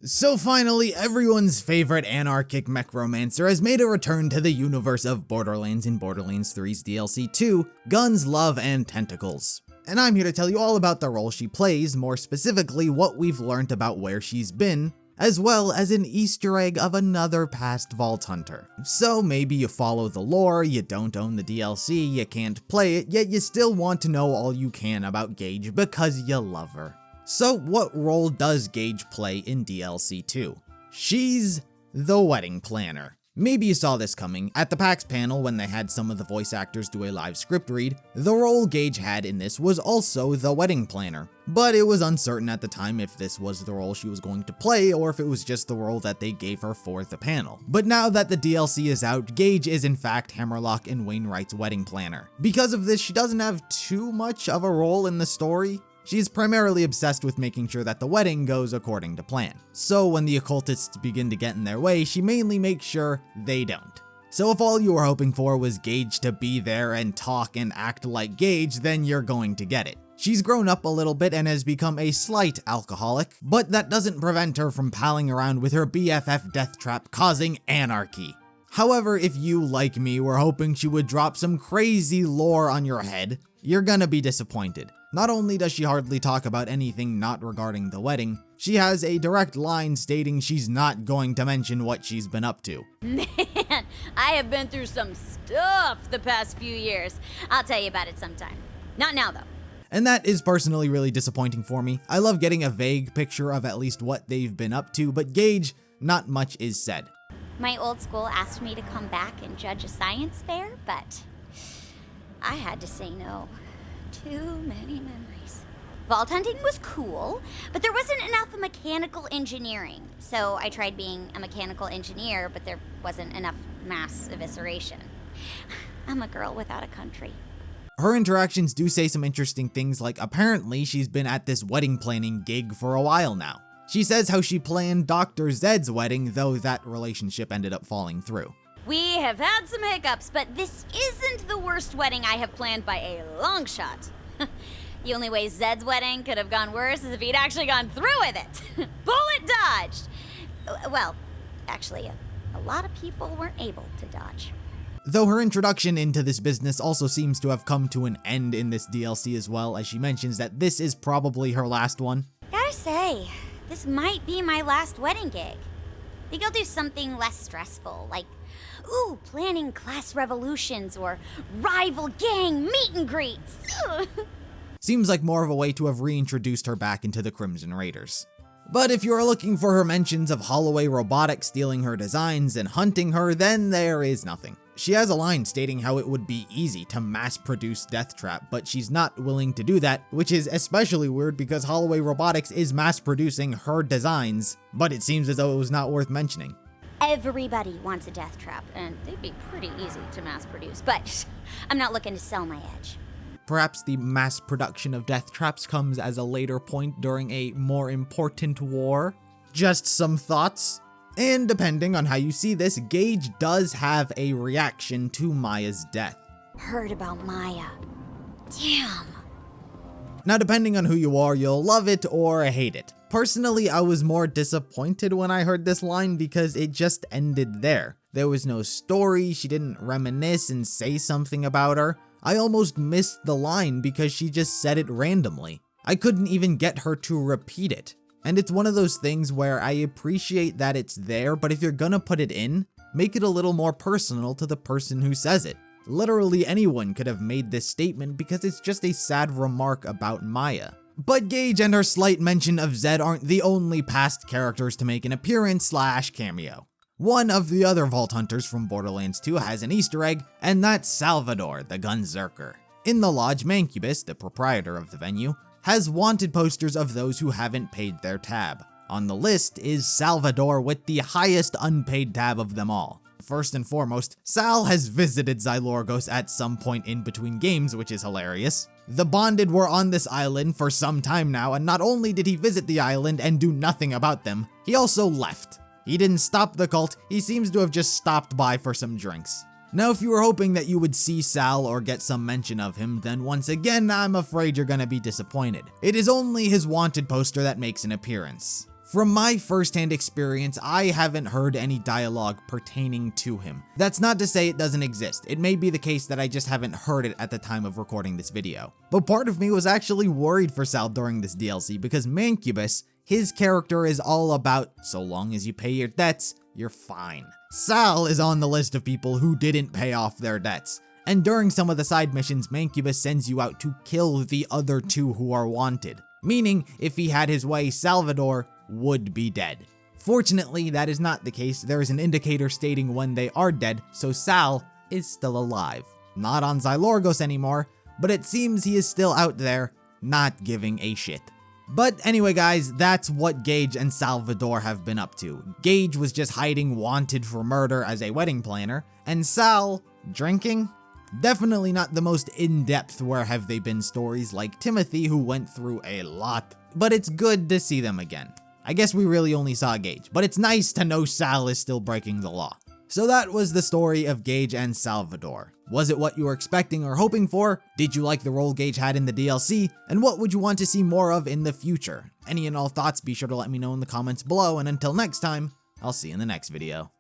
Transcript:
So finally, everyone's favorite anarchic mechromancer has made a return to the universe of Borderlands in Borderlands 3's DLC 2, Guns, Love, and Tentacles. And I'm here to tell you all about the role she plays, more specifically what we've learned about where she's been, as well as an Easter egg of another past Vault Hunter. So maybe you follow the lore, you don't own the DLC, you can't play it, yet you still want to know all you can about Gaige because you love her. So what role does Gaige play in DLC 2? She's the wedding planner. Maybe you saw this coming. At the PAX panel when they had some of the voice actors do a live script read, the role Gaige had in this was also the wedding planner. But it was uncertain at the time if this was the role she was going to play or if it was just the role that they gave her for the panel. But now that the DLC is out, Gaige is in fact Hammerlock and Wainwright's wedding planner. Because of this, she doesn't have too much of a role in the story. She's primarily obsessed with making sure that the wedding goes according to plan. So when the occultists begin to get in their way, she mainly makes sure they don't. So if all you were hoping for was Gaige to be there and talk and act like Gaige, then you're going to get it. She's grown up a little bit and has become a slight alcoholic, but that doesn't prevent her from palling around with her BFF Deathtrap causing anarchy. However, if you, like me, were hoping she would drop some crazy lore on your head, you're gonna be disappointed. Not only does she hardly talk about anything not regarding the wedding, she has a direct line stating she's not going to mention what she's been up to. Man, I have been through some stuff the past few years. I'll tell you about it sometime. Not now, though. And that is personally really disappointing for me. I love getting a vague picture of at least what they've been up to, but Gaige, not much is said. My old school asked me to come back and judge a science fair, but I had to say no. Too many memories. Vault hunting was cool, but there wasn't enough mechanical engineering. So I tried being a mechanical engineer, but there wasn't enough mass evisceration. I'm a girl without a country. Her interactions do say some interesting things, like apparently she's been at this wedding planning gig for a while now. She says how she planned Dr. Zed's wedding, though that relationship ended up falling through. We have had some hiccups, but this isn't the worst wedding I have planned by a long shot. The only way Zed's wedding could have gone worse is if he'd actually gone through with it. Bullet dodged! Well, actually, a lot of people weren't able to dodge. Though her introduction into this business also seems to have come to an end in this DLC as well, as she mentions that this is probably her last one. Gotta say, this might be my last wedding gig. Think I'll do something less stressful, like planning class revolutions or rival gang meet and greets. Seems like more of a way to have reintroduced her back into the Crimson Raiders. But if you're looking for her mentions of Holloway Robotics stealing her designs and hunting her, then there is nothing. She has a line stating how it would be easy to mass-produce Deathtrap, but she's not willing to do that, which is especially weird because Holloway Robotics is mass-producing her designs, but it seems as though it was not worth mentioning. Everybody wants a Deathtrap, and they'd be pretty easy to mass produce, but I'm not looking to sell my edge. Perhaps the mass production of Deathtraps comes as a later point during a more important war? Just some thoughts? And depending on how you see this, Gaige does have a reaction to Maya's death. Heard about Maya. Damn. Now depending on who you are, you'll love it or hate it. Personally, I was more disappointed when I heard this line because it just ended there. There was no story, she didn't reminisce and say something about her. I almost missed the line because she just said it randomly. I couldn't even get her to repeat it. And it's one of those things where I appreciate that it's there, but if you're gonna put it in, make it a little more personal to the person who says it. Literally anyone could have made this statement because it's just a sad remark about Maya. But Gaige and her slight mention of Zed aren't the only past characters to make an appearance/cameo. One of the other Vault Hunters from Borderlands 2 has an Easter egg, and that's Salvador, the Gunzerker. In the lodge, Mancubus, the proprietor of the venue, has wanted posters of those who haven't paid their tab. On the list is Salvador with the highest unpaid tab of them all. First and foremost, Sal has visited Xylorgos at some point in between games, which is hilarious. The Bonded were on this island for some time now, and not only did he visit the island and do nothing about them, he also left. He didn't stop the cult, he seems to have just stopped by for some drinks. Now if you were hoping that you would see Sal or get some mention of him, then once again I'm afraid you're gonna be disappointed. It is only his wanted poster that makes an appearance. From my firsthand experience, I haven't heard any dialogue pertaining to him. That's not to say it doesn't exist. It may be the case that I just haven't heard it at the time of recording this video. But part of me was actually worried for Sal during this DLC because Mancubus, his character is all about, so long as you pay your debts, you're fine. Sal is on the list of people who didn't pay off their debts. And during some of the side missions, Mancubus sends you out to kill the other two who are wanted. Meaning, if he had his way, Salvador would be dead. Fortunately, that is not the case. There is an indicator stating when they are dead, so Sal is still alive. Not on Xylorgos anymore, but it seems he is still out there, not giving a shit. But anyway guys, that's what Gaige and Salvador have been up to. Gaige was just hiding wanted for murder as a wedding planner, and Sal, drinking? Definitely not the most in-depth where have they been stories like Timothy, who went through a lot, but it's good to see them again. I guess we really only saw Gaige, but it's nice to know Sal is still breaking the law. So that was the story of Gaige and Salvador. Was it what you were expecting or hoping for? Did you like the role Gaige had in the DLC? And what would you want to see more of in the future? Any and all thoughts, be sure to let me know in the comments below, and until next time, I'll see you in the next video.